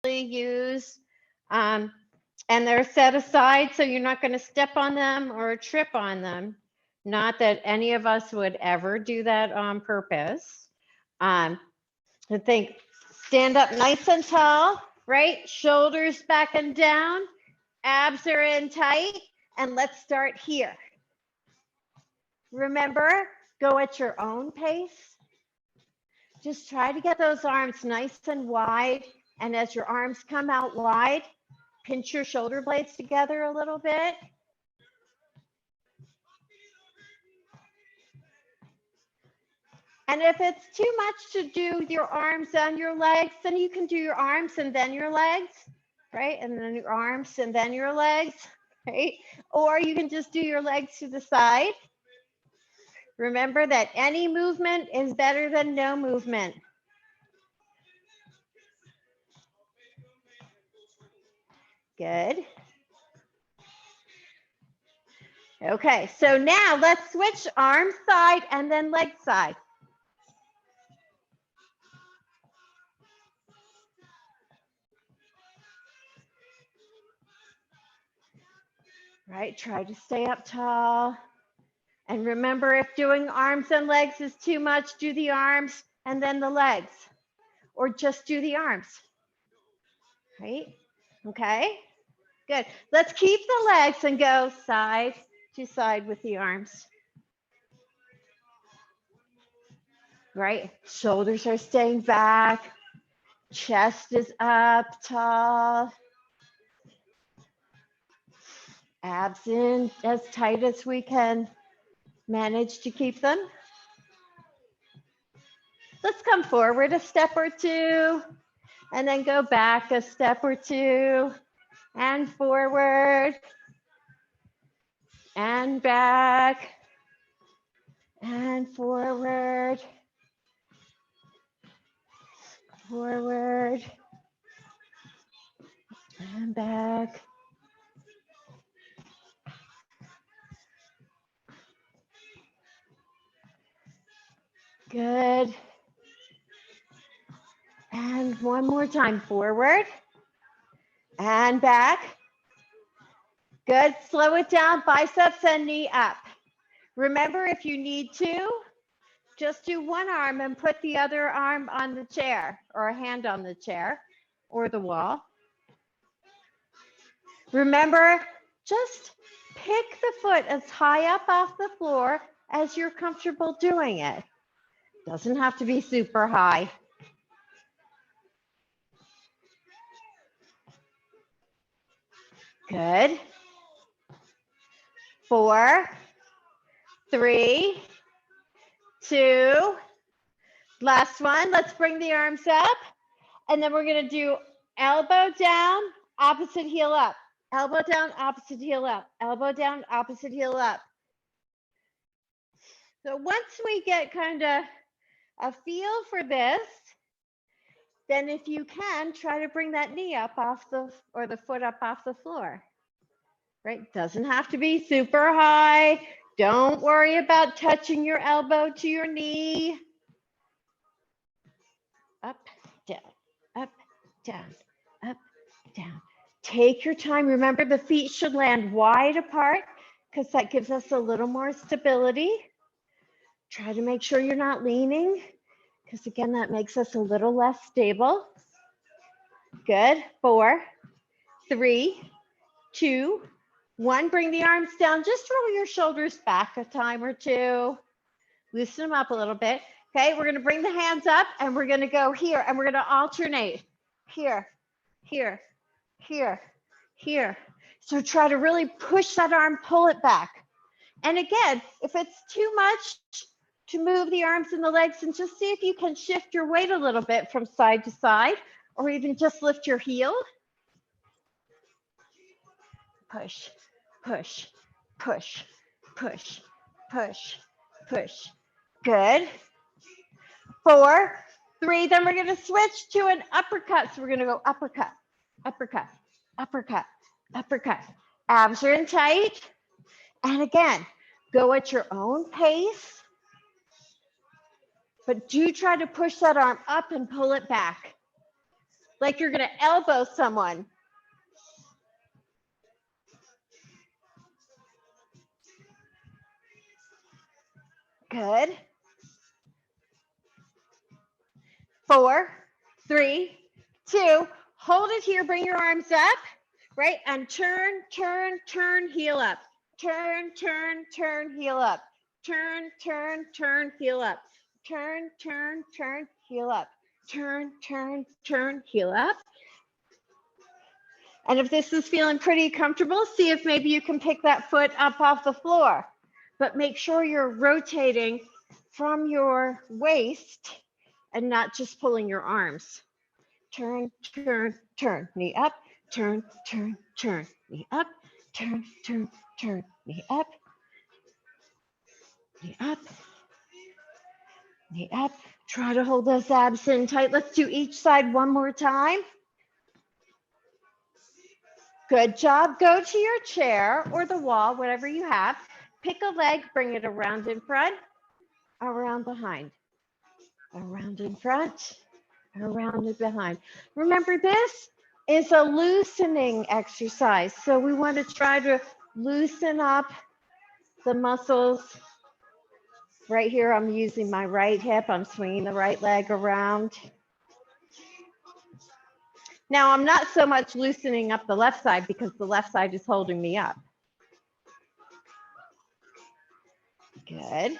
use. And they're set aside so you're not going to step on them or trip on them. Not that any of us would ever do that on purpose. I think stand up nice and tall, right? Shoulders back and down, abs are in tight, and let's start here. Remember, go at your own pace. Just try to get those arms nice and wide, and as your arms come out wide, pinch your shoulder blades together a little bit. And if it's too much to do your arms and your legs, then you can do your arms and then your legs, right? And then your arms and then your legs, right? Or you can just do your legs to the side. Remember that any movement is better than no movement. Good. Okay, so now let's switch arm side and then leg side. Right, try to stay up tall. And remember, if doing arms and legs is too much, do the arms and then the legs, or just do the arms, right? Okay, good. Let's keep the legs and go side to side with the arms. Right, shoulders are staying back, chest is up tall. Abs in as tight as we can manage to keep them. Let's come forward a step or two and then go back a step or two and forward and back and forward, forward and back. Good. And one more time, forward and back. Good, slow it down, biceps and knee up. Remember, if you need to, just do one arm and put the other arm on the chair or a hand on the chair or the wall. Remember, just pick the foot as high up off the floor as you're comfortable doing it. Doesn't have to be super high. Good. 4, 3, 2. Last one. Let's bring the arms up. And then we're going to do elbow down, opposite heel up. Elbow down, opposite heel up. Elbow down, opposite heel up. So once we get kind of a feel for this, then if you can, try to bring that knee up off the, or the foot up off the floor, right? Doesn't have to be super high. Don't worry about touching your elbow to your knee. Up, down, up, down, up, down. Take your time. Remember, the feet should land wide apart because that gives us a little more stability. Try to make sure you're not leaning, because again, that makes us a little less stable. Good. 4, 3, 2, 1. Bring the arms down. Just roll your shoulders back a time or two. Loosen them up a little bit. Okay, we're going to bring the hands up and we're going to go here and we're going to alternate. Here, here, here, here. So try to really push that arm, pull it back. And again, if it's too much to move the arms and the legs, and just see if you can shift your weight a little bit from side to side, or even just lift your heel. Push, push, push, push, push, push. Good. 4, 3, then we're going to switch to an uppercut. So we're going to go uppercut, uppercut, uppercut, uppercut. Abs are in tight. And again, go at your own pace. But do try to push that arm up and pull it back. like you're going to elbow someone. Good. 4, 3, 2, hold it here, bring your arms up, right? And turn, turn, turn, heel up. Turn, turn, turn, heel up. Turn, turn, turn, heel up. Turn, turn, turn, heel up. Turn, turn, turn, heel up. And if this is feeling pretty comfortable, see if maybe you can pick that foot up off the floor. But make sure you're rotating from your waist and not just pulling your arms. Turn, turn, turn, knee up, turn, turn, turn, knee up, turn, turn, turn, knee up, knee up, knee up. Try to hold those abs in tight. Let's do each side one more time. Good job. Go to your chair or the wall, whatever you have. Pick a leg, bring it around in front, around behind, around in front, around and behind. Remember, this is a loosening exercise. So we want to try to loosen up the muscles. Right here, I'm using my right hip. I'm swinging the right leg around. Now, I'm not so much loosening up the left side because the left side is holding me up. Good.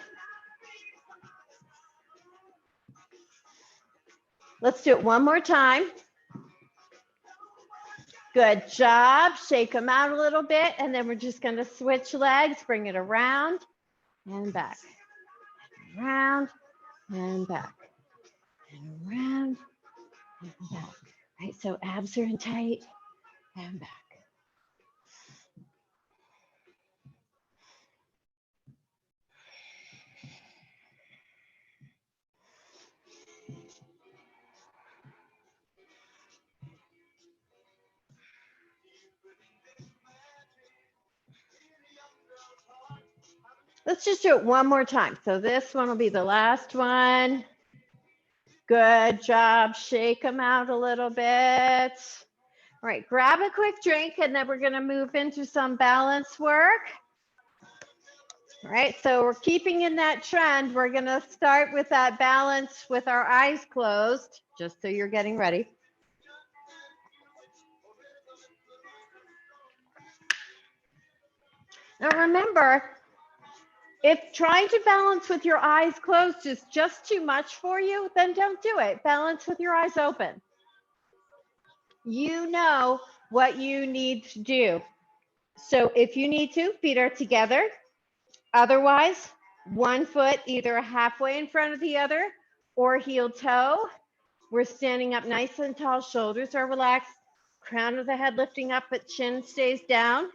Let's do it one more time. Good job. Shake them out a little bit, and then we're just going to switch legs, bring it around and back, around and back, and around and back. Right, so abs are in tight and back. Let's just do it one more time. So this one will be the last one. Good job. Shake them out a little bit. All right, grab a quick drink, and then we're going to move into some balance work. All right, so we're keeping in that trend. We're going to start with that balance with our eyes closed, just so you're getting ready. Now remember, if trying to balance with your eyes closed is just too much for you, then don't do it. Balance with your eyes open. You know what you need to do. So if you need to, feet are together. Otherwise, one foot either halfway in front of the other or heel toe. We're standing up nice and tall, shoulders are relaxed, crown of the head lifting up, but chin stays down.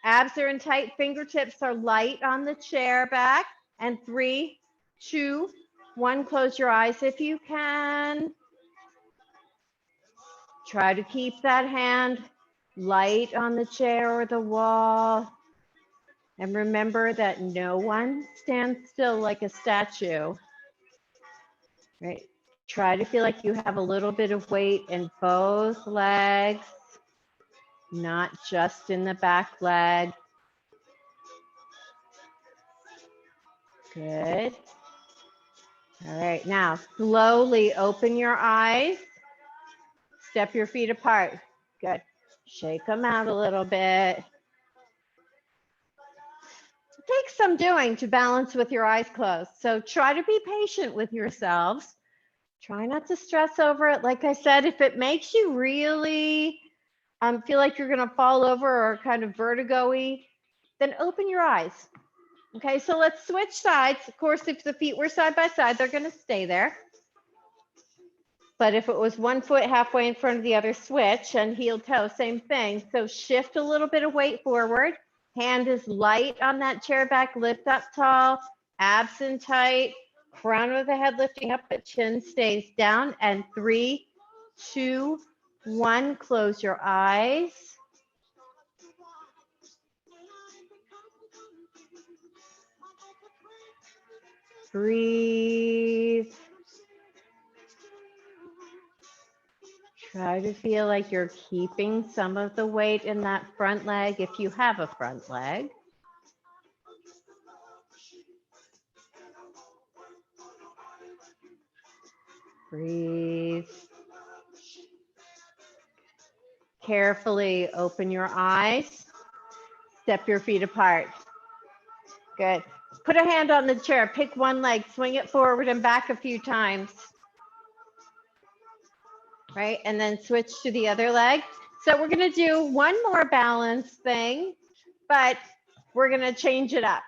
Abs are in tight, fingertips are light on the chair back. And 3, 2, 1, close your eyes if you can. Try to keep that hand light on the chair or the wall. And remember that no one stands still like a statue. Right? Try to feel like you have a little bit of weight in both legs, not just in the back leg. Good. All right, now slowly open your eyes. Step your feet apart. Good. Shake them out a little bit. It takes some doing to balance with your eyes closed. So try to be patient with yourselves. Try not to stress over it. Like I said, if it makes you really feel like you're going to fall over or kind of vertigo-y, then open your eyes. Okay, so let's switch sides. Of course, if the feet were side by side, they're going to stay there. But if it was one foot halfway in front of the other, switch, and heel toe, same thing. So shift a little bit of weight forward. Hand is light on that chair back, lift up tall, abs in tight, crown of the head lifting up, but chin stays down. And 3, 2, 1, close your eyes. Breathe. Try to feel like you're keeping some of the weight in that front leg if you have a front leg. Breathe. Carefully open your eyes. Step your feet apart. Good. Put a hand on the chair. Pick one leg. Swing it forward and back a few times. Right? And then switch to the other leg. So we're going to do one more balance thing, but we're going to change it up.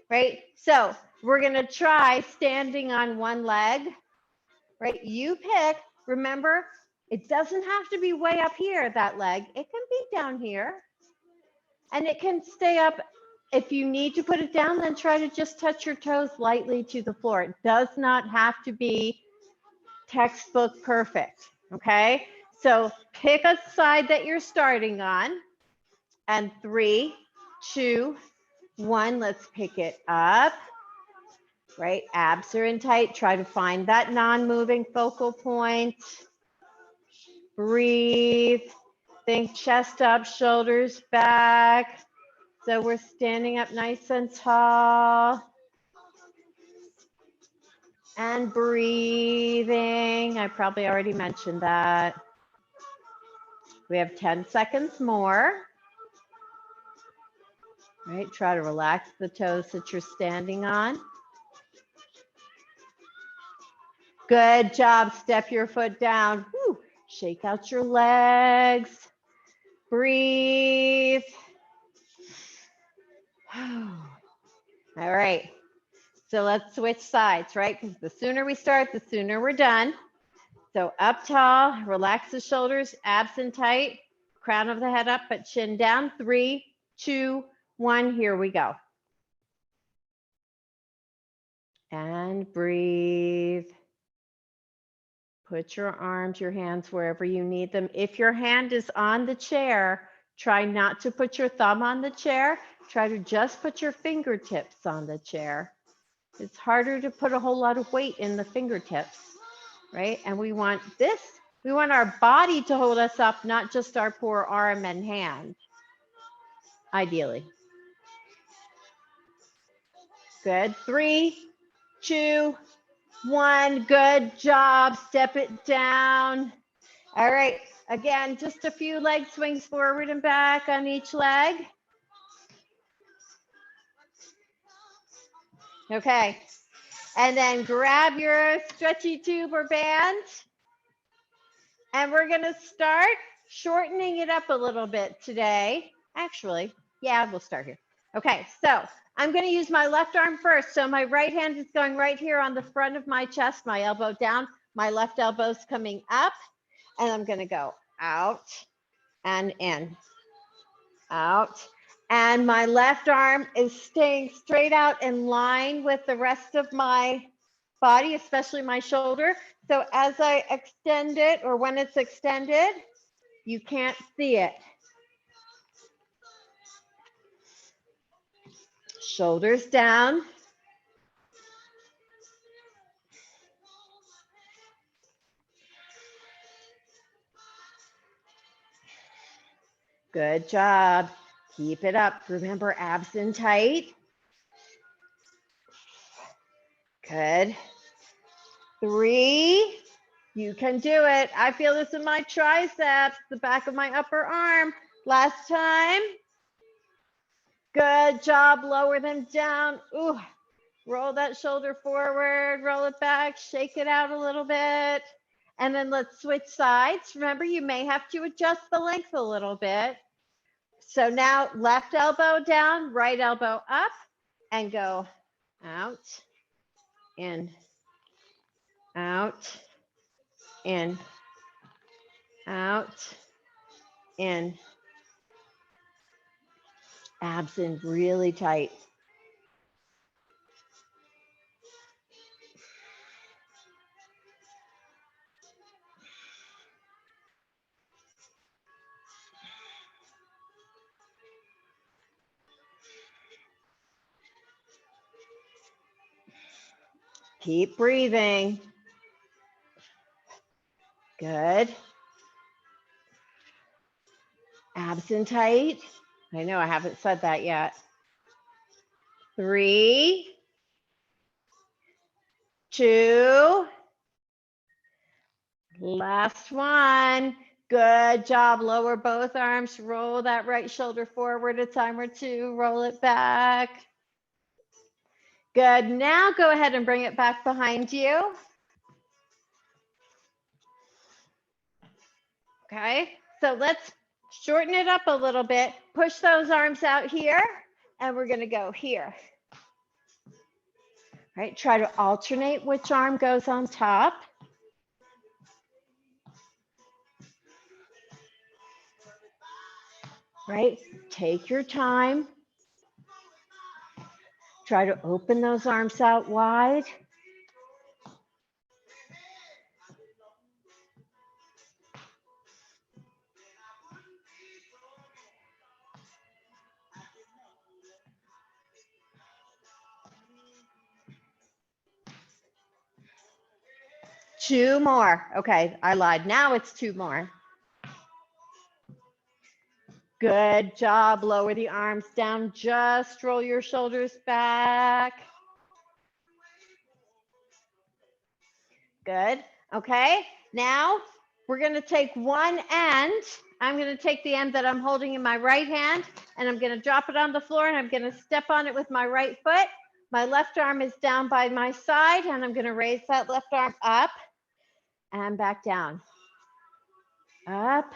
Right? So we're going to try standing on one leg. Right? You pick. Remember, it doesn't have to be way up here, that leg. It can be down here. And it can stay up. If you need to put it down, then try to just touch your toes lightly to the floor. It does not have to be textbook perfect, okay? So pick a side that you're starting on. And 3, 2, 1, let's pick it up. Right, abs are in tight. Try to find that non-moving focal point. Breathe. Think chest up, shoulders back. So we're standing up nice and tall. And breathing. I probably already mentioned that. We have 10 seconds more. Right, try to relax the toes that you're standing on. Good job. Step your foot down. Woo. Shake out your legs. Breathe. All right. So let's switch sides, right? Because the sooner we start, the sooner we're done. So up tall, relax the shoulders, abs in tight, crown of the head up, but chin down. 3, 2, 1, here we go. And breathe. Put your arms, your hands wherever you need them. If your hand is on the chair, try not to put your thumb on the chair. Try to just put your fingertips on the chair. It's harder to put a whole lot of weight in the fingertips, right? And we want this, we want our body to hold us up, not just our poor arm and hand, ideally. Good. 3, 2, 1. Good job. Step it down. All right. Again, just a few leg swings forward and back on each leg. Okay. And then grab your stretchy tube or band. And we're going to start shortening it up a little bit today. Actually, yeah, we'll start here. Okay, so I'm going to use my left arm first. So my right hand is going right here on the front of my chest, my elbow down. My left elbow's coming up. And I'm going to go out and in, out. And my left arm is staying straight out in line with the rest of my body, especially my shoulder. So as I extend it, or when it's extended, you can't see it. Shoulders down. Good job. Keep it up. Remember, abs in tight. Good. 3. You can do it. I feel this in my triceps, the back of my upper arm. Last time. Good job. Lower them down. Ooh. Roll that shoulder forward, roll it back, shake it out a little bit. And then let's switch sides. Remember, you may have to adjust the length a little bit. So now left elbow down, right elbow up, and go out, in, out, in, out, in. Abs in really tight. Keep breathing. Good. Abs in tight. I know I haven't said that yet. 3, 2, last one. Good job. Lower both arms. Roll that right shoulder forward a time or two. Roll it back. Good. Now go ahead and bring it back behind you. Okay. So let's shorten it up a little bit. Push those arms out here, and we're going to go here. All right. Try to alternate which arm goes on top. Right? Take your time. Try to open those arms out wide. Two more. Okay, I lied. Now it's two more. Good job. Lower the arms down. Just roll your shoulders back. Good. Okay. Now we're going to take one end. I'm going to take the end that I'm holding in my right hand, and I'm going to drop it on the floor, and I'm going to step on it with my right foot. My left arm is down by my side, and I'm going to raise that left arm up and back down. Up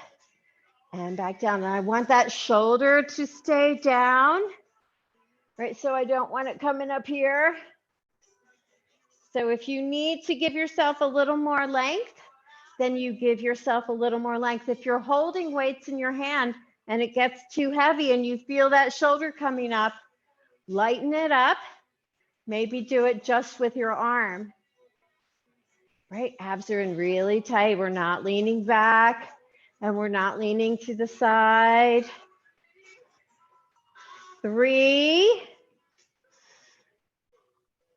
and back down. And I want that shoulder to stay down, right? So I don't want it coming up here. So if you need to give yourself a little more length, then you give yourself a little more length. If you're holding weights in your hand and it gets too heavy and you feel that shoulder coming up, lighten it up. Maybe do it just with your arm, right? Abs are in really tight. We're not leaning back and we're not leaning to the side. 3,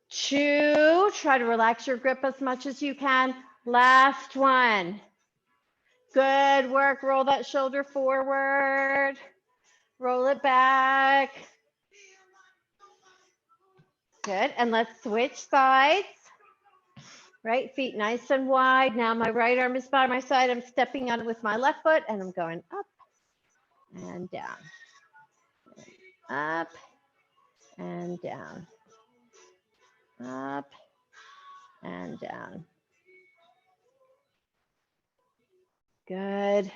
2, try to relax your grip as much as you can. Last one. Good work. Roll that shoulder forward. Roll it back. Good. And let's switch sides. Right feet nice and wide. Now my right arm is by my side. I'm stepping on it with my left foot and I'm going up and down. Up and down. Up and down. Good.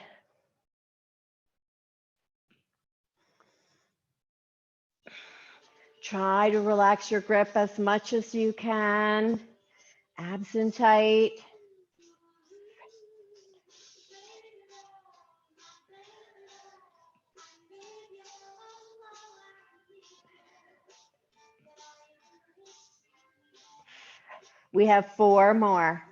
Try to relax your grip as much as you can. Abs in tight. We have 4 more.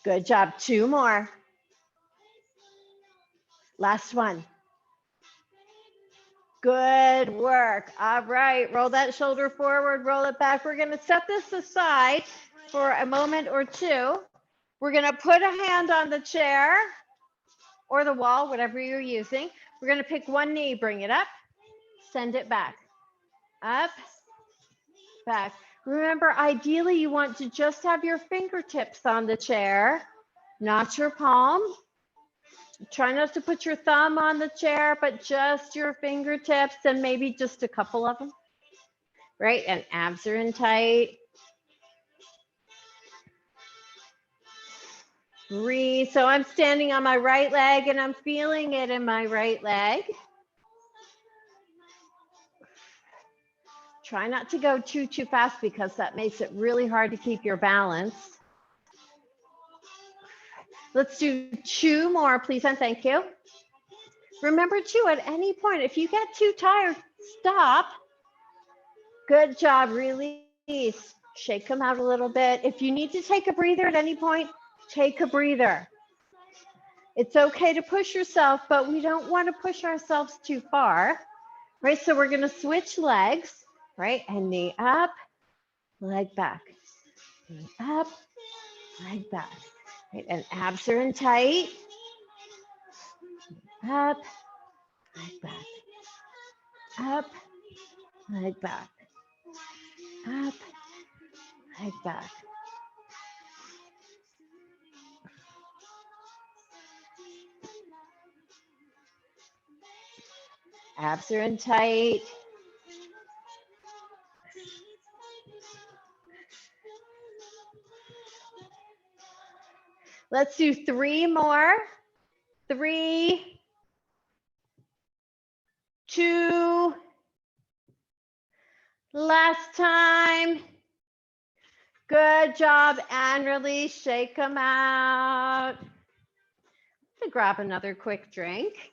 Good job. 2 more. Last one. Good work. All right. Roll that shoulder forward, roll it back. We're going to set this aside for a moment or two. We're going to put a hand on the chair or the wall, whatever you're using. We're going to pick one knee, bring it up, send it back, up, back. Remember, ideally, you want to just have your fingertips on the chair, not your palm. Try not to put your thumb on the chair, but just your fingertips and maybe just a couple of them, right? And abs are in tight. Breathe. So I'm standing on my right leg and I'm feeling it in my right leg. Try not to go too fast because that makes it really hard to keep your balance. Let's do 2 more, please, and thank you. Remember too, at any point, if you get too tired, stop. Good job, release. Shake them out a little bit. If you need to take a breather at any point, take a breather. It's okay to push yourself, but we don't want to push ourselves too far, right? So we're going to switch legs, right? And knee up, leg back. Knee up, leg back. Right, and abs are in tight. Up, leg back. Up, leg back. Up, leg back. Abs are in tight. Let's do 3 more. 3, 2, last time. Good job, and release, shake them out. To grab another quick drink.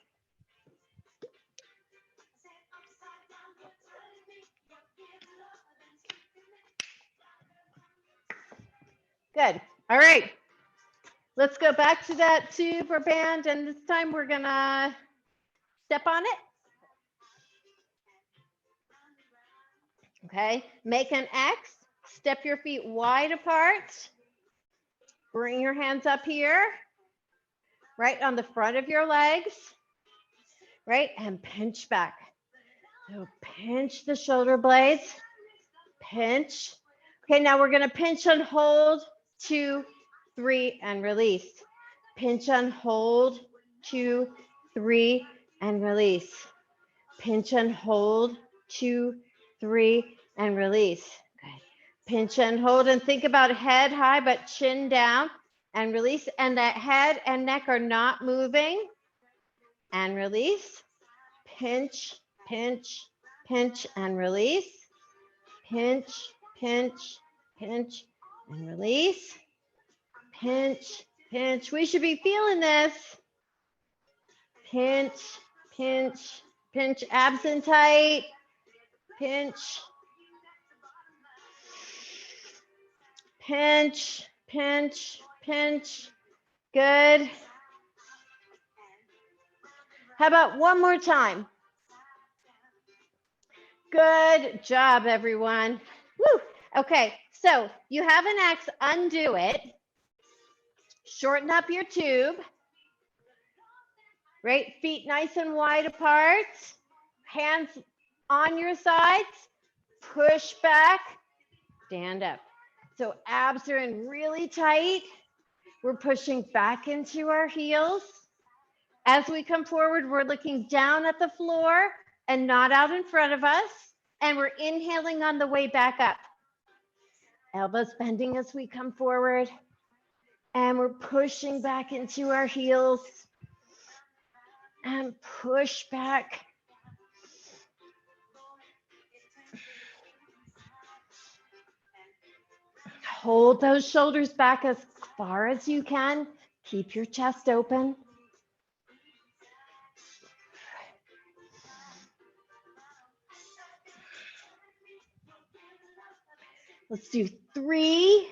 Good. All right. Let's go back to that tube or band, and this time we're gonna step on it. Okay, make an X, step your feet wide apart. Bring your hands up here, right on the front of your legs, right? And pinch back. So pinch the shoulder blades, pinch. Okay, now we're gonna pinch and hold, 2, 3, and release. Pinch and hold, 2, 3, and release. Pinch and hold, 2, 3, and release. Okay. Pinch and hold, and think about head high, but chin down, and release. And that head and neck are not moving. And release. Pinch, pinch, pinch, and release. Pinch, pinch, pinch, and release. Pinch, pinch. We should be feeling this. Pinch, pinch, pinch, abs in tight. Pinch, pinch, pinch, pinch. Good. How about one more time? Good job, everyone. Woo. Okay, so you have an X, undo it. Shorten up your tube. Right, feet nice and wide apart. Hands on your sides. Push back, stand up. So abs are in really tight. We're pushing back into our heels. As we come forward, we're looking down at the floor and not out in front of us. And we're inhaling on the way back up. Elbows bending as we come forward. And we're pushing back into our heels. And push back. Hold those shoulders back as far as you can. Keep your chest open. Let's do 3,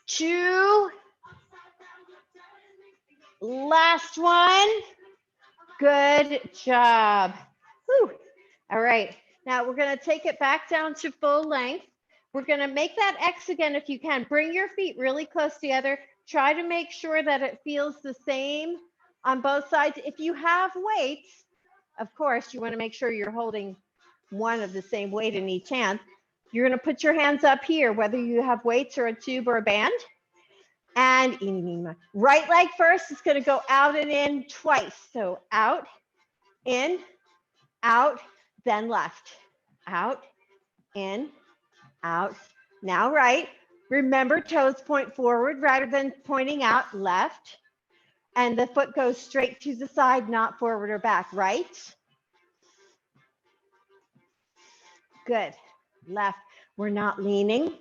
2, last one. Good job. Whew. All right, now we're gonna take it back down to full length. We're gonna make that X again if you can. Bring your feet really close together. Try to make sure that it feels the same on both sides. If you have weights, of course, you wanna make sure you're holding one of the same weight in each hand. You're gonna put your hands up here, whether you have weights or a tube or a band. And right leg first is gonna go out and in twice. So out, in, out, then left. Out, in, out. Now right. Remember, toes point forward rather than pointing out. Left. And the foot goes straight to the side, not forward or back. Right. Good. Left. We're not leaning.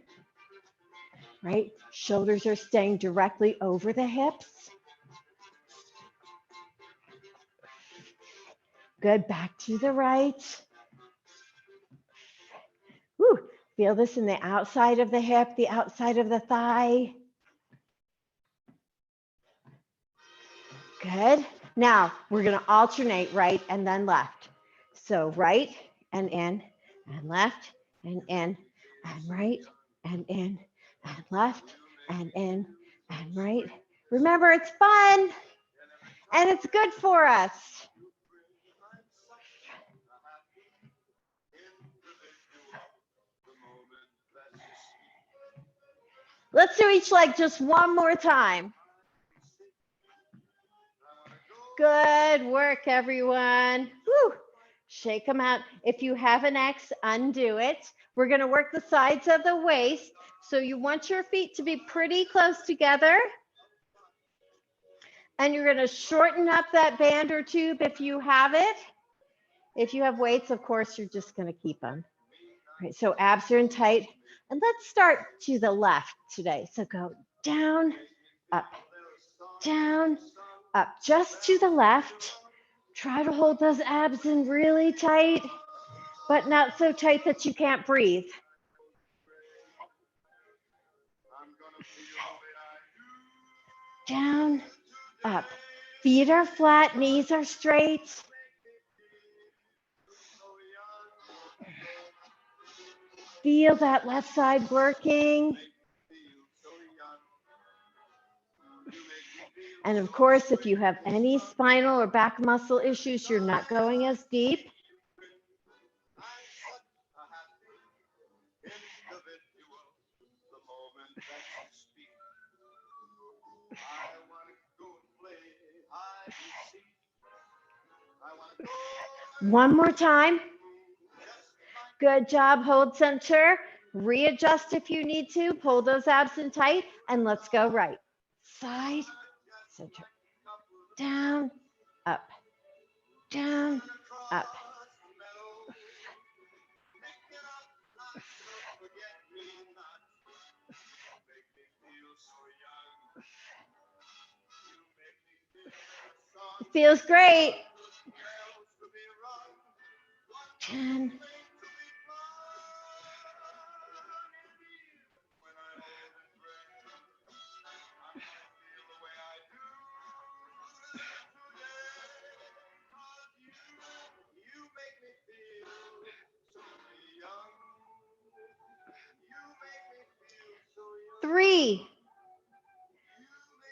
Right. Shoulders are staying directly over the hips. Good. Back to the right. Woo. Feel this in the outside of the hip, the outside of the thigh. Good. Now we're going to alternate right and then left. So right and in and left and in and right and in and left and in and right. Remember, it's fun and it's good for us. Let's do each leg just one more time. Good work, everyone. Woo. Shake them out. If you have an X, undo it. We're going to work the sides of the waist. So you want your feet to be pretty close together. And you're going to shorten up that band or tube if you have it. If you have weights, of course, you're just going to keep them. All right, so abs are in tight. And let's start to the left today. So go down, up, just to the left. Try to hold those abs in really tight, but not so tight that you can't breathe. Down, up. Feet are flat, knees are straight. Feel that left side working. And of course, if you have any spinal or back muscle issues, you're not going as deep. One more time. Good job. Hold center. Readjust if you need to. Pull those abs in tight. And let's go right. Side, center. Down, up. Down, up. Feels great. 10. Three,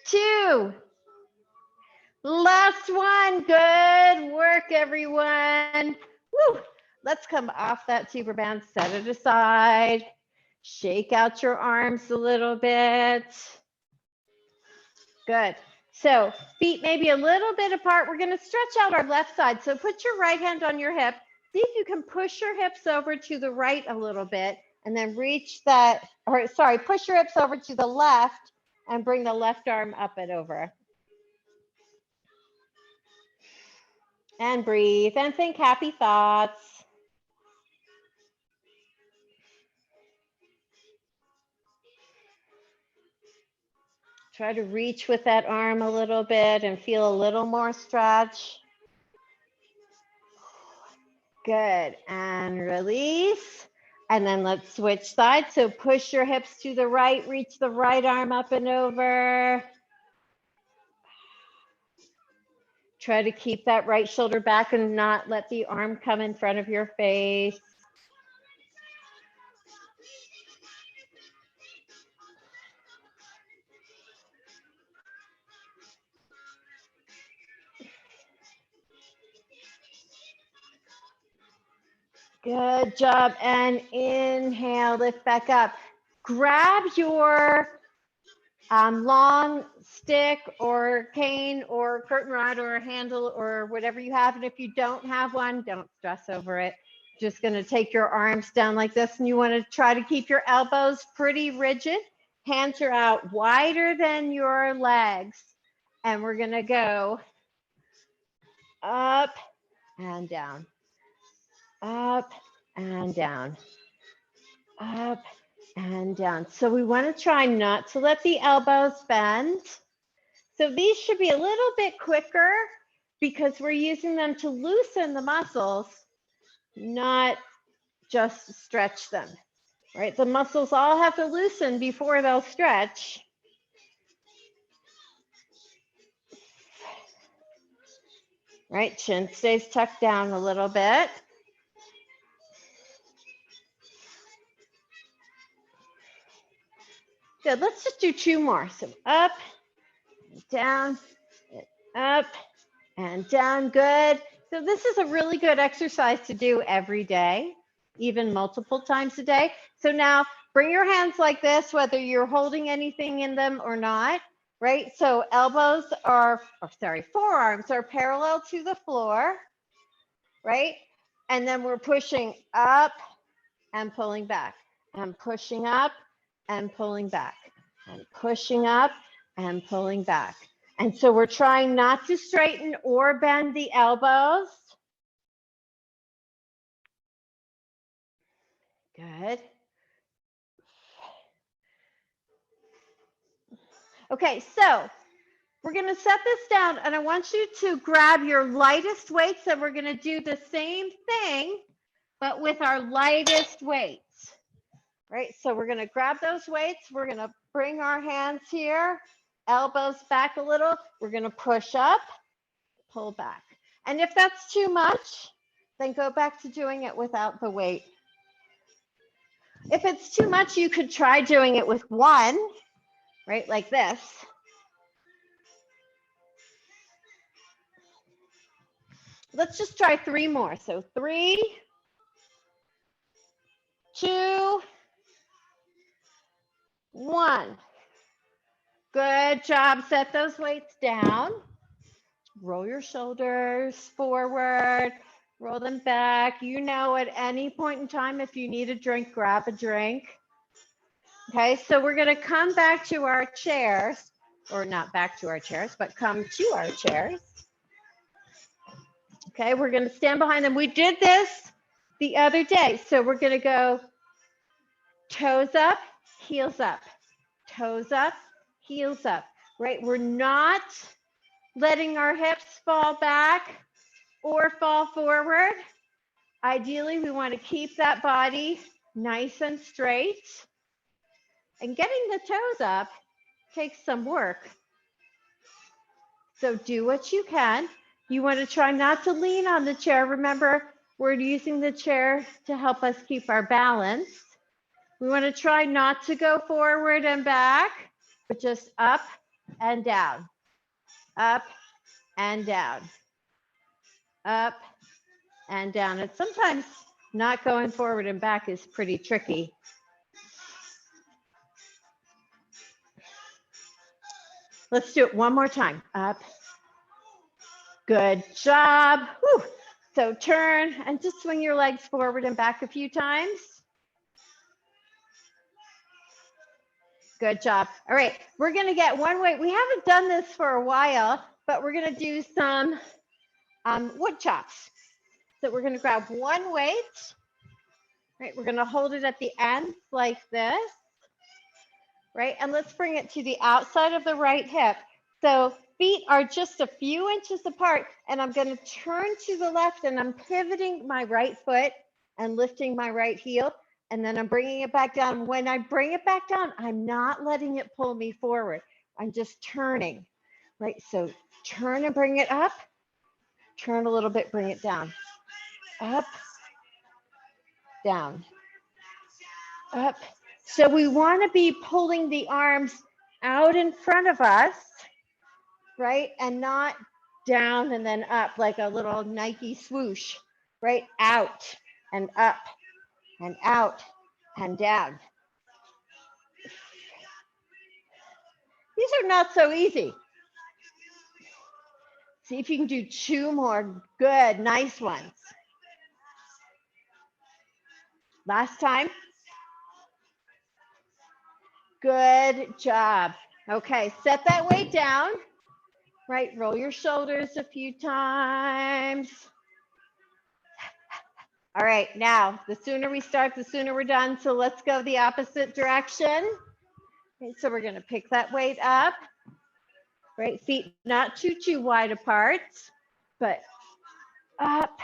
2, last one. Good work, everyone. Woo. Let's come off that super band, set it aside, shake out your arms a little bit. Good. So feet maybe a little bit apart. We're going to stretch out our left side. So put your right hand on your hip. See if you can push your hips over to the right a little bit and then reach that, or sorry, push your hips over to the left and bring the left arm up and over. And breathe and think happy thoughts. Try to reach with that arm a little bit and feel a little more stretch. Good, and release. And then let's switch sides. So push your hips to the right, reach the right arm up and over. Try to keep that right shoulder back and not let the arm come in front of your face. Good job. And inhale, lift back up. Grab your long stick or cane or curtain rod or a handle or whatever you have. And if you don't have one, don't stress over it. Just going to take your arms down like this. And you want to try to keep your elbows pretty rigid. Hands are out wider than your legs. And we're going to go up and down, up and down, up and down. So we want to try not to let the elbows bend. So these should be a little bit quicker because we're using them to loosen the muscles, not just stretch them, right? The muscles all have to loosen before they'll stretch. Right, chin stays tucked down a little bit. Good. Let's just do 2 more. So up, down, up, and down. Good. So this is a really good exercise to do every day, even multiple times a day. So now bring your hands like this, whether you're holding anything in them or not, right? So elbows are, forearms are parallel to the floor, right? And then we're pushing up and pulling back, and pushing up and pulling back, and pushing up and pulling back. And so we're trying not to straighten or bend the elbows. Good. Okay, so we're going to set this down, and I want you to grab your lightest weights, and we're going to do the same thing, but with our lightest weights, right? So we're going to grab those weights. We're going to bring our hands here, elbows back a little. We're going to push up, pull back. And if that's too much, then go back to doing it without the weight. If it's too much, you could try doing it with one, right? Like this. Let's just try 3 more. So 3, 2, 1. Good job. Set those weights down. Roll your shoulders forward, roll them back. You know, at any point in time, if you need a drink, grab a drink. Okay, so we're going to come back to our chairs, or not back to our chairs, but come to our chairs. Okay, we're going to stand behind them. We did this the other day. So we're going to go toes up, heels up, toes up, heels up, right? We're not letting our hips fall back or fall forward. Ideally, we want to keep that body nice and straight. And getting the toes up takes some work. So do what you can. You want to try not to lean on the chair. Remember, we're using the chair to help us keep our balance. We want to try not to go forward and back, but just up and down, up and down, up and down. And sometimes not going forward and back is pretty tricky. Let's do it one more time. Up. Good job. Whew. So turn and just swing your legs forward and back a few times. Good job. All right, we're going to get one weight. We haven't done this for a while, but we're going to do some woodchucks. So we're going to grab one weight. Right, we're going to hold it at the end like this. Right, and let's bring it to the outside of the right hip. So feet are just a few inches apart, and I'm going to turn to the left, and I'm pivoting my right foot and lifting my right heel, and then I'm bringing it back down. When I bring it back down, I'm not letting it pull me forward. I'm just turning, right? So turn and bring it up, turn a little bit, bring it down, up, down, up. So we want to be pulling the arms out in front of us, right? And not down and then up like a little Nike swoosh, right? Out and up and out and down. These are not so easy. See if you can do 2 more good, nice ones. Last time. Good job. Okay, set that weight down. Right, roll your shoulders a few times. All right, now, the sooner we start, the sooner we're done. So let's go the opposite direction. Okay, so we're gonna pick that weight up. Right, feet not too wide apart, but up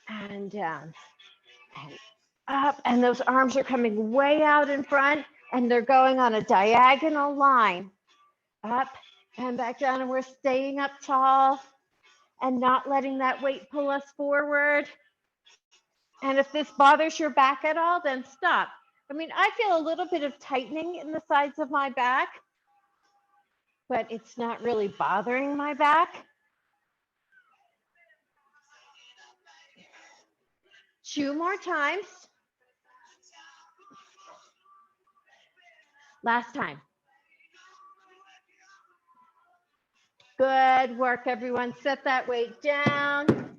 and down and up. And those arms are coming way out in front, and they're going on a diagonal line. Up and back down, and we're staying up tall and not letting that weight pull us forward. And if this bothers your back at all, then stop. I mean, I feel a little bit of tightening in the sides of my back, but it's not really bothering my back. 2 more times. Last time. Good work, everyone. Set that weight down.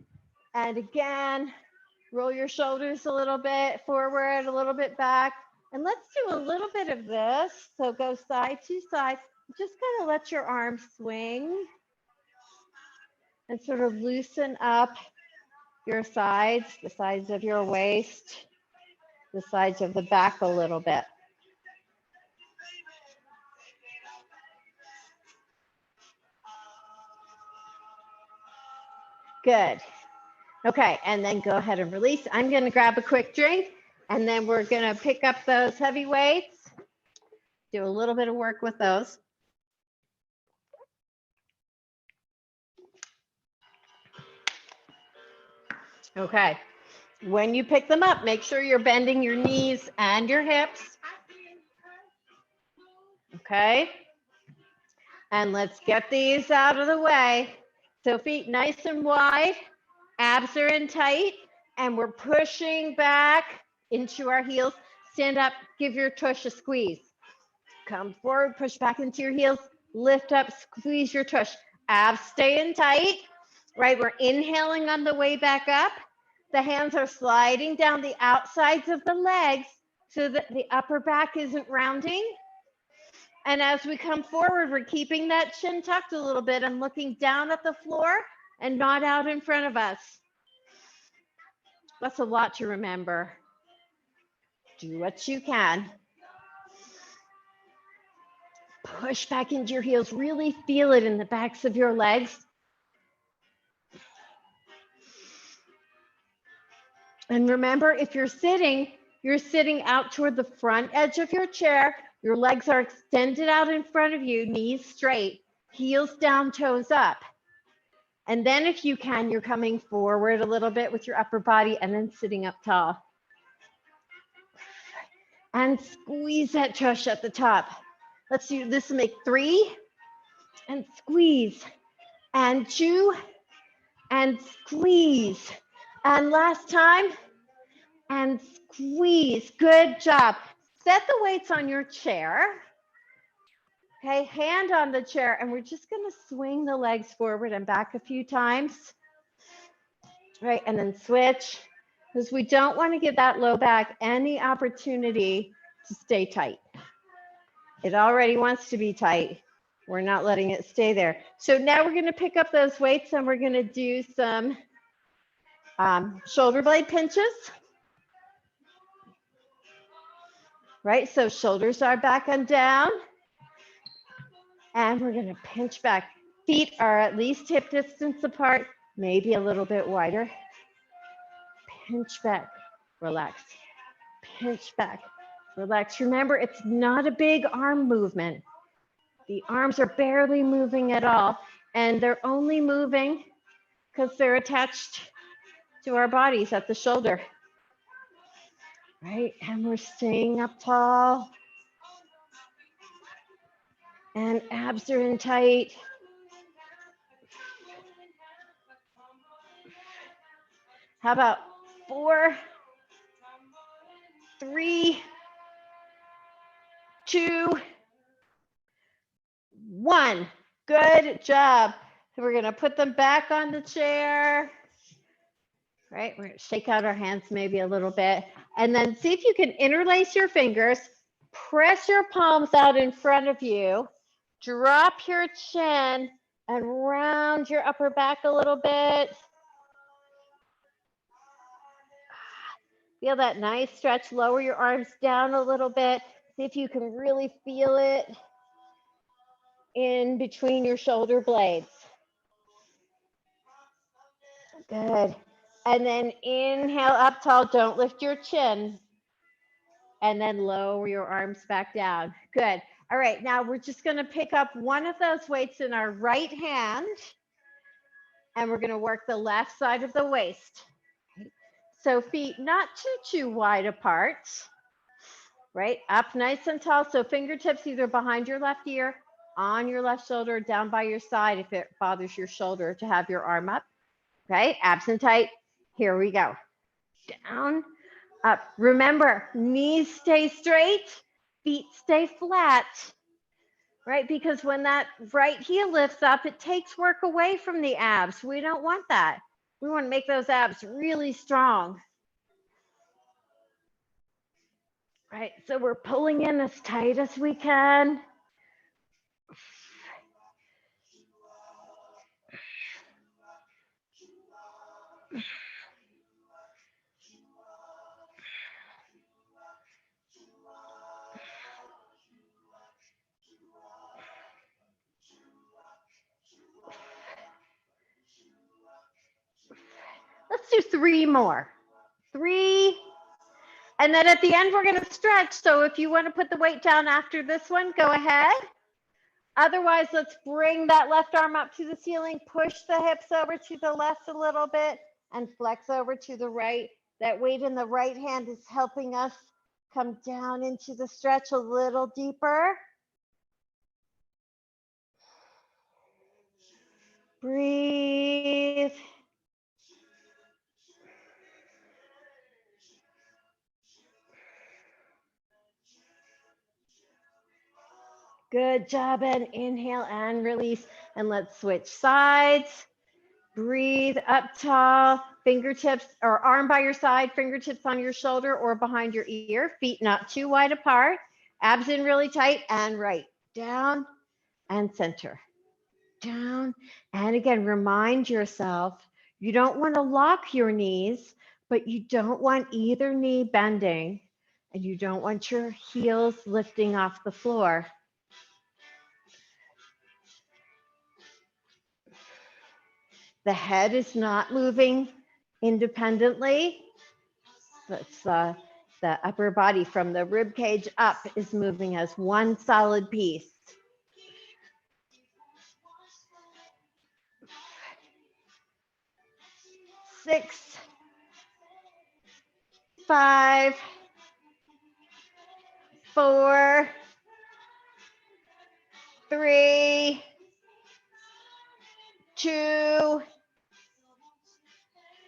And again, roll your shoulders a little bit forward, a little bit back. And let's do a little bit of this. So go side to side. Just kind of let your arms swing and sort of loosen up your sides, the sides of your waist, the sides of the back a little bit. Good. Okay, and then go ahead and release. I'm going to grab a quick drink, and then we're going to pick up those heavy weights, do a little bit of work with those. Okay, when you pick them up, make sure you're bending your knees and your hips. Okay, and let's get these out of the way. So feet nice and wide, abs are in tight, and we're pushing back into our heels. Stand up, give your tush a squeeze. Come forward, push back into your heels, lift up, squeeze your tush. Abs stay in tight, right? We're inhaling on the way back up. The hands are sliding down the outsides of the legs so that the upper back isn't rounding. And as we come forward, we're keeping that chin tucked a little bit and looking down at the floor and not out in front of us. That's a lot to remember. Do what you can. Push back into your heels. Really feel it in the backs of your legs. And remember, if you're sitting out toward the front edge of your chair. Your legs are extended out in front of you, knees straight, heels down, toes up. And then if you can, you're coming forward a little bit with your upper body and then sitting up tall. And squeeze that tush at the top. Let's do this to make 3 and squeeze and 2 and squeeze. And last time and squeeze. Good job. Set the weights on your chair. Okay, hand on the chair, and we're just going to swing the legs forward and back a few times. Right, and then switch, because we don't want to give that low back any opportunity to stay tight. It already wants to be tight. We're not letting it stay there. So now we're going to pick up those weights, and we're going to do some shoulder blade pinches. Right, so shoulders are back and down. And we're going to pinch back. Feet are at least hip distance apart, maybe a little bit wider. Pinch back, relax. Pinch back, relax. Remember, it's not a big arm movement. The arms are barely moving at all, and they're only moving because they're attached to our bodies at the shoulder. Right, and we're staying up tall. And abs are in tight. How about 4, 3, 2, 1. Good job. So we're going to put them back on the chair. Right? We're going to shake out our hands maybe a little bit. And then see if you can interlace your fingers. Press your palms out in front of you. Drop your chin and round your upper back a little bit. Feel that nice stretch. Lower your arms down a little bit. See if you can really feel it in between your shoulder blades. Good. And then inhale up tall. Don't lift your chin. And then lower your arms back down. Good. All right, now we're just going to pick up one of those weights in our right hand, and we're going to work the left side of the waist. So feet not too wide apart. right? Up nice and tall. So fingertips either behind your left ear, on your left shoulder, down by your side if it bothers your shoulder to have your arm up. Okay, abs and tight. Here we go. Down, up. Remember, knees stay straight, feet stay flat, right? Because when that right heel lifts up, it takes work away from the abs. We don't want that. We want to make those abs really strong. Right, so we're pulling in as tight as we can. Let's do 3 more. 3. And then at the end, we're going to stretch. So if you want to put the weight down after this one, go ahead. Otherwise, let's bring that left arm up to the ceiling, push the hips over to the left a little bit, and flex over to the right. That weight in the right hand is helping us come down into the stretch a little deeper. Breathe. Good job, and inhale and release. And let's switch sides. Breathe up tall, fingertips or arm by your side, fingertips on your shoulder or behind your ear, feet not too wide apart, abs in really tight, and right, down and center, down. And again, remind yourself, you don't want to lock your knees, but you don't want either knee bending, and you don't want your heels lifting off the floor. The head is not moving independently. It's the upper body from the rib cage up is moving as one solid piece. 6, 5, 4, 3, 2,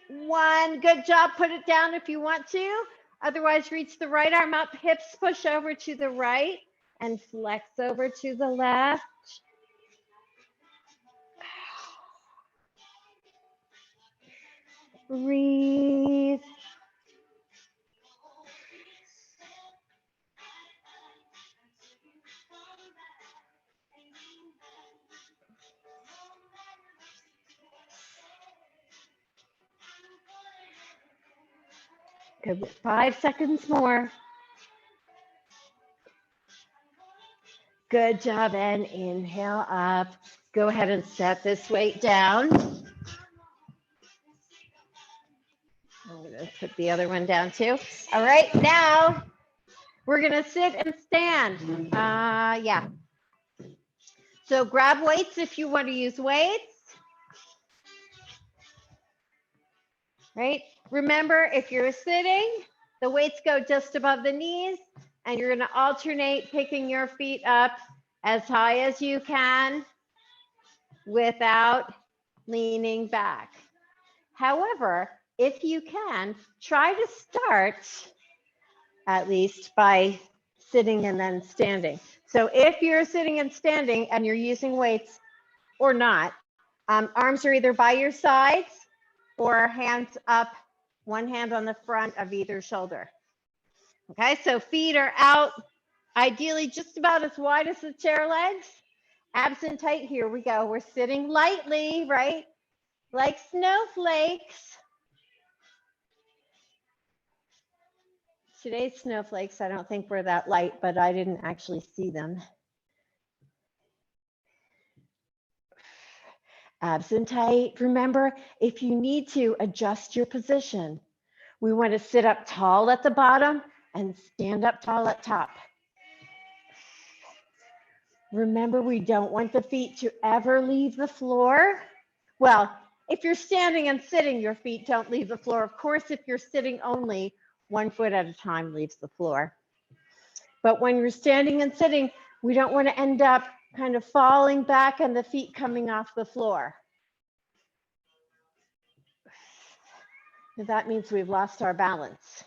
1. Good job. Put it down if you want to. Otherwise, reach the right arm up, hips push over to the right, and flex over to the left. Breathe. Good. 5 seconds more. Good job, and inhale up. Go ahead and set this weight down. I'm going to put the other one down too. All right, now we're going to sit and stand. Yeah. So grab weights if you want to use weights. Right? Remember, if you're sitting, the weights go just above the knees, and you're going to alternate picking your feet up as high as you can without leaning back. However, if you can, try to start at least by sitting and then standing. So if you're sitting and standing and you're using weights or not, arms are either by your sides or hands up, one hand on the front of either shoulder. Okay, so feet are out, ideally just about as wide as the chair legs. Abs in tight, here we go. We're sitting lightly, right? Like snowflakes. Today's snowflakes, I don't think were that light, but I didn't actually see them. Abs in tight. Remember, if you need to adjust your position, we want to sit up tall at the bottom and stand up tall at top. Remember, we don't want the feet to ever leave the floor. Well, if you're standing and sitting, your feet don't leave the floor. Of course, if you're sitting only, 1 foot at a time leaves the floor. But when you're standing and sitting, we don't want to end up kind of falling back and the feet coming off the floor. That means we've lost our balance.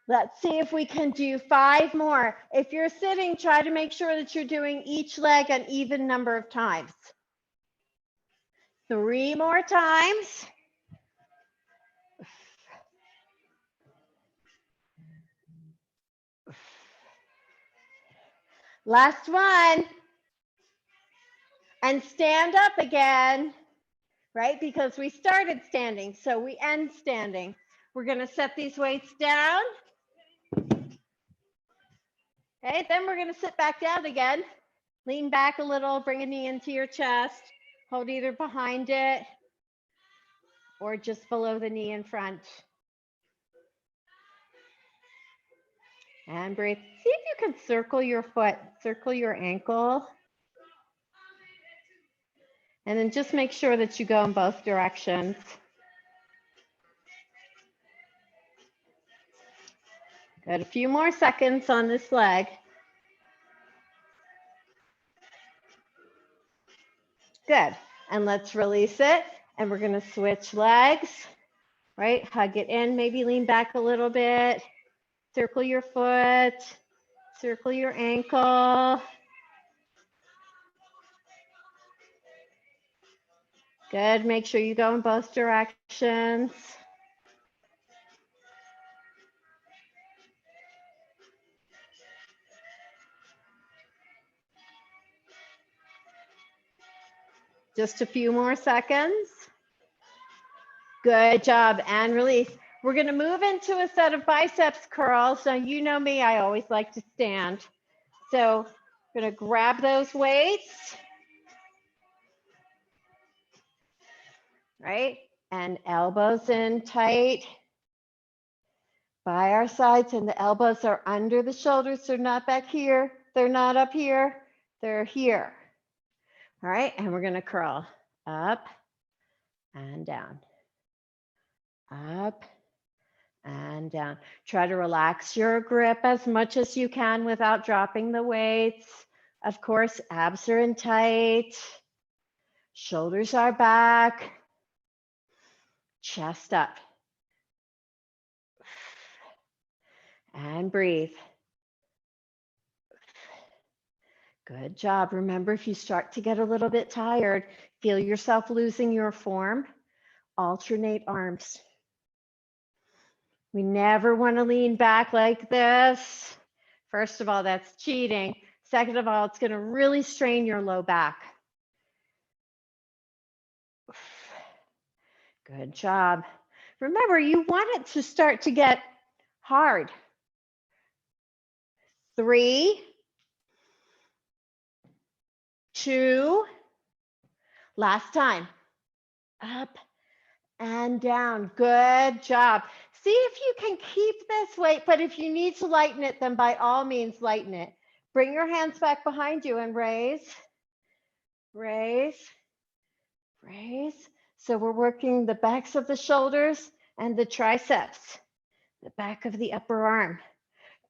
Let's see if we can do 5 more. If you're sitting, try to make sure that you're doing each leg an even number of times. 3 more times. Last one. And stand up again, right? Because we started standing, so we end standing. We're going to set these weights down. Okay, then we're going to sit back down again. Lean back a little, bring a knee into your chest. Hold either behind it or just below the knee in front. And breathe. See if you can circle your foot, circle your ankle. And then just make sure that you go in both directions. Got a few more seconds on this leg. Good. And let's release it. And we're going to switch legs, right? Hug it in, maybe lean back a little bit. Circle your foot, circle your ankle. Good. Make sure you go in both directions. Just a few more seconds. Good job, and release. We're going to move into a set of biceps curls. Now, you know me, I always like to stand. So I'm going to grab those weights, right? And elbows in tight by our sides, and the elbows are under the shoulders. They're not back here. They're not up here. They're here. All right, and we're going to curl up and down, up and down. Try to relax your grip as much as you can without dropping the weights. Of course, abs are in tight, shoulders are back, chest up. And breathe. Good job. Remember, if you start to get a little bit tired, feel yourself losing your form, alternate arms. We never want to lean back like this. First of all, that's cheating. Second of all, it's going to really strain your low back. Good job. Remember, you want it to start to get hard. 3, 2, last time. Up and down. Good job. See if you can keep this weight, but if you need to lighten it, then by all means, lighten it. Bring your hands back behind you and raise, raise, raise. So we're working the backs of the shoulders and the triceps, the back of the upper arm.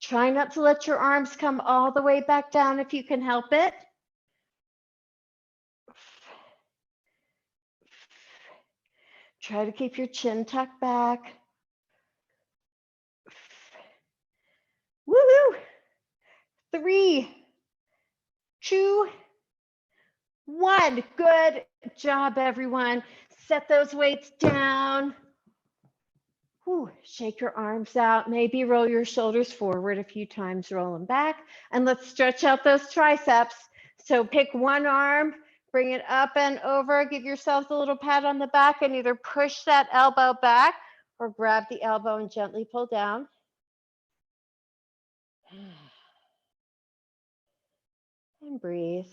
Try not to let your arms come all the way back down if you can help it. Try to keep your chin tucked back. Woohoo! 3, 2, 1. Good job, everyone. Set those weights down. Whew. Shake your arms out. Maybe roll your shoulders forward a few times, roll them back. And let's stretch out those triceps. So pick one arm, bring it up and over. Give yourself a little pat on the back and either push that elbow back or grab the elbow and gently pull down. And breathe.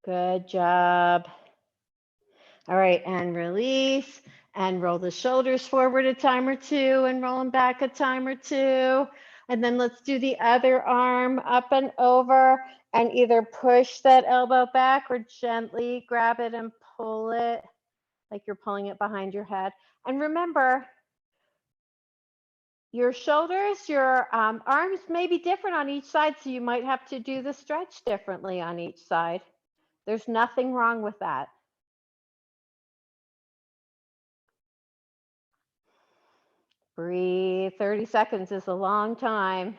Good job. All right, and release, and roll the shoulders forward a time or two, and roll them back a time or two. And then let's do the other arm up and over, and either push that elbow back or gently grab it and pull it like you're pulling it behind your head. And remember, your shoulders, your arms may be different on each side, so you might have to do the stretch differently on each side. There's nothing wrong with that. Breathe. 30 seconds is a long time.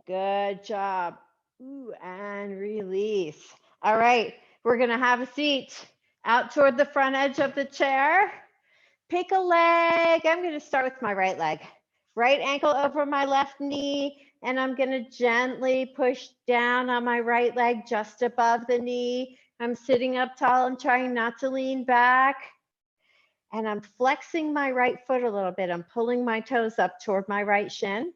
Good job. Ooh, and release. All right, we're gonna have a seat out toward the front edge of the chair. Pick a leg. I'm gonna start with my right leg. Right ankle over my left knee, and I'm gonna gently push down on my right leg just above the knee. I'm sitting up tall and trying not to lean back. And I'm flexing my right foot a little bit. I'm pulling my toes up toward my right shin.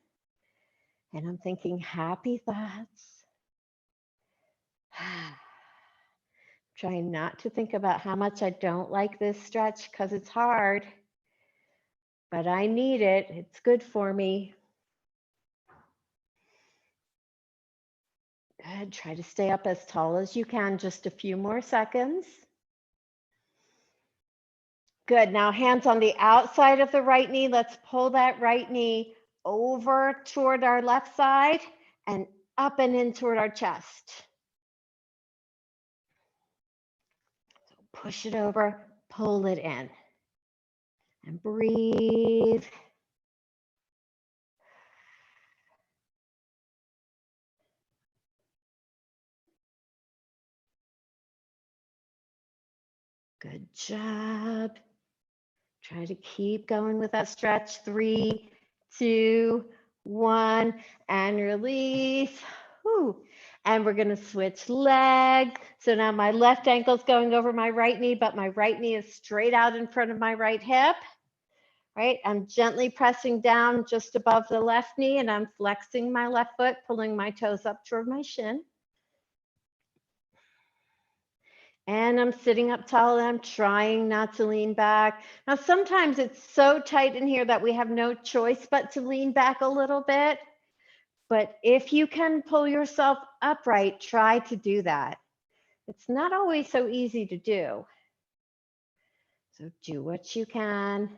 And I'm thinking happy thoughts. Trying not to think about how much I don't like this stretch because it's hard. But I need it. It's good for me. Good. Try to stay up as tall as you can. Just a few more seconds. Good. Now hands on the outside of the right knee. Let's pull that right knee over toward our left side and up and in toward our chest. So push it over, pull it in, and breathe. Good job. Try to keep going with that stretch. 3, 2, 1, and release. Whew. And we're going to switch legs. So now my left ankle's going over my right knee, but my right knee is straight out in front of my right hip. Right? I'm gently pressing down just above the left knee, and I'm flexing my left foot, pulling my toes up toward my shin. And I'm sitting up tall and I'm trying not to lean back. Now, sometimes it's so tight in here that we have no choice but to lean back a little bit. But if you can pull yourself upright, try to do that. It's not always so easy to do. So do what you can.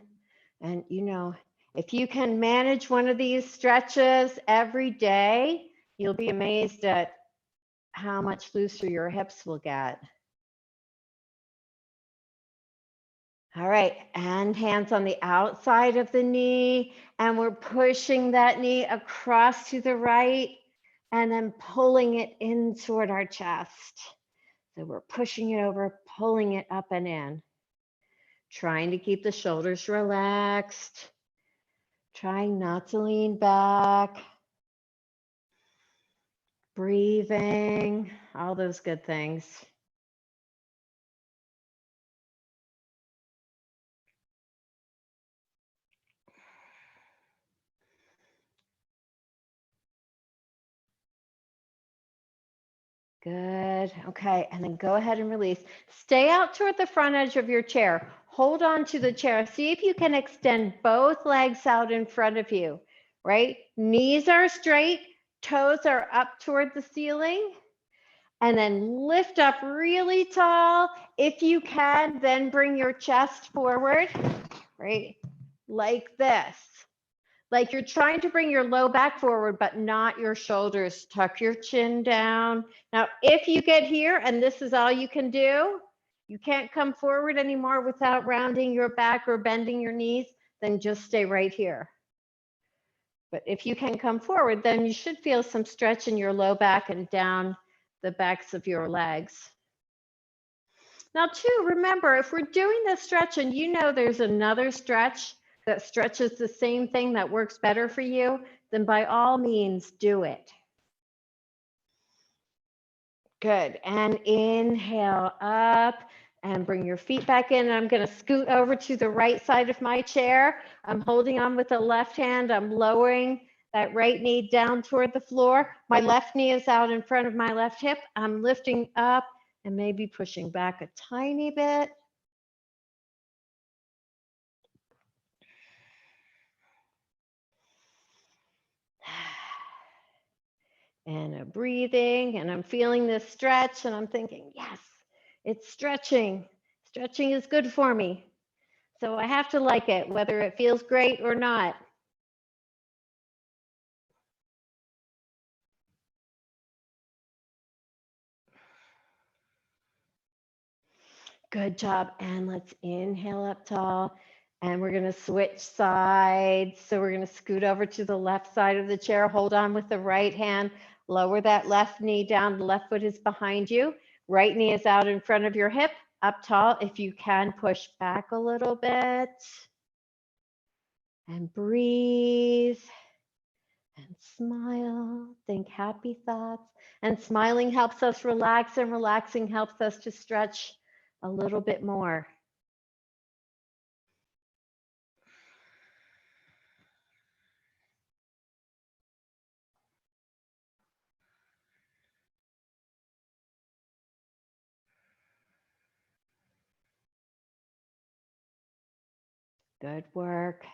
And you know, if you can manage one of these stretches every day, you'll be amazed at how much looser your hips will get. All right, and hands on the outside of the knee, and we're pushing that knee across to the right and then pulling it in toward our chest. So we're pushing it over, pulling it up and in. Trying to keep the shoulders relaxed. Trying not to lean back. Breathing, all those good things. Good. Okay. And then go ahead and release. Stay out toward the front edge of your chair. Hold on to the chair. See if you can extend both legs out in front of you, right? Knees are straight, toes are up toward the ceiling. And then lift up really tall. If you can, then bring your chest forward, right? Like this. Like you're trying to bring your low back forward, but not your shoulders. Tuck your chin down. Now, if you get here and this is all you can do, you can't come forward anymore without rounding your back or bending your knees, then just stay right here. But if you can come forward, then you should feel some stretch in your low back and down the backs of your legs. Now, too, remember, if we're doing this stretch and you know there's another stretch that stretches the same thing that works better for you, then by all means do it. Good. And inhale up And bring your feet back in. I'm going to scoot over to the right side of my chair. I'm holding on with the left hand. I'm lowering that right knee down toward the floor. My left knee is out in front of my left hip. I'm lifting up and maybe pushing back a tiny bit. And a breathing, and I'm feeling this stretch, and I'm thinking, yes, it's stretching. Stretching is good for me. So I have to like it, whether it feels great or not. Good job. And let's inhale up tall. And we're going to switch sides. So we're going to scoot over to the left side of the chair. Hold on with the right hand. Lower that left knee down. The left foot is behind you. Right knee is out in front of your hip. Up tall. If you can, push back a little bit. And breathe. And smile. Think happy thoughts. And smiling helps us relax, and relaxing helps us to stretch a little bit more. Good work.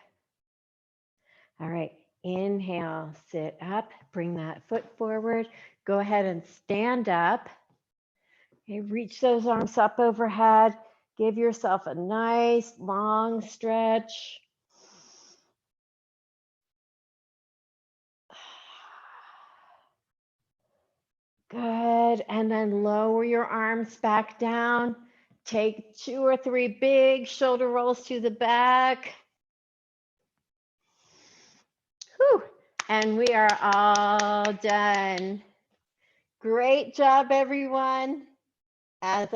All right, inhale, sit up, bring that foot forward. Go ahead and stand up. Okay, reach those arms up overhead. Give yourself a nice long stretch. Good, and then lower your arms back down. Take 2 or 3 big shoulder rolls to the back. Whew. And we are all done. Great job, everyone. As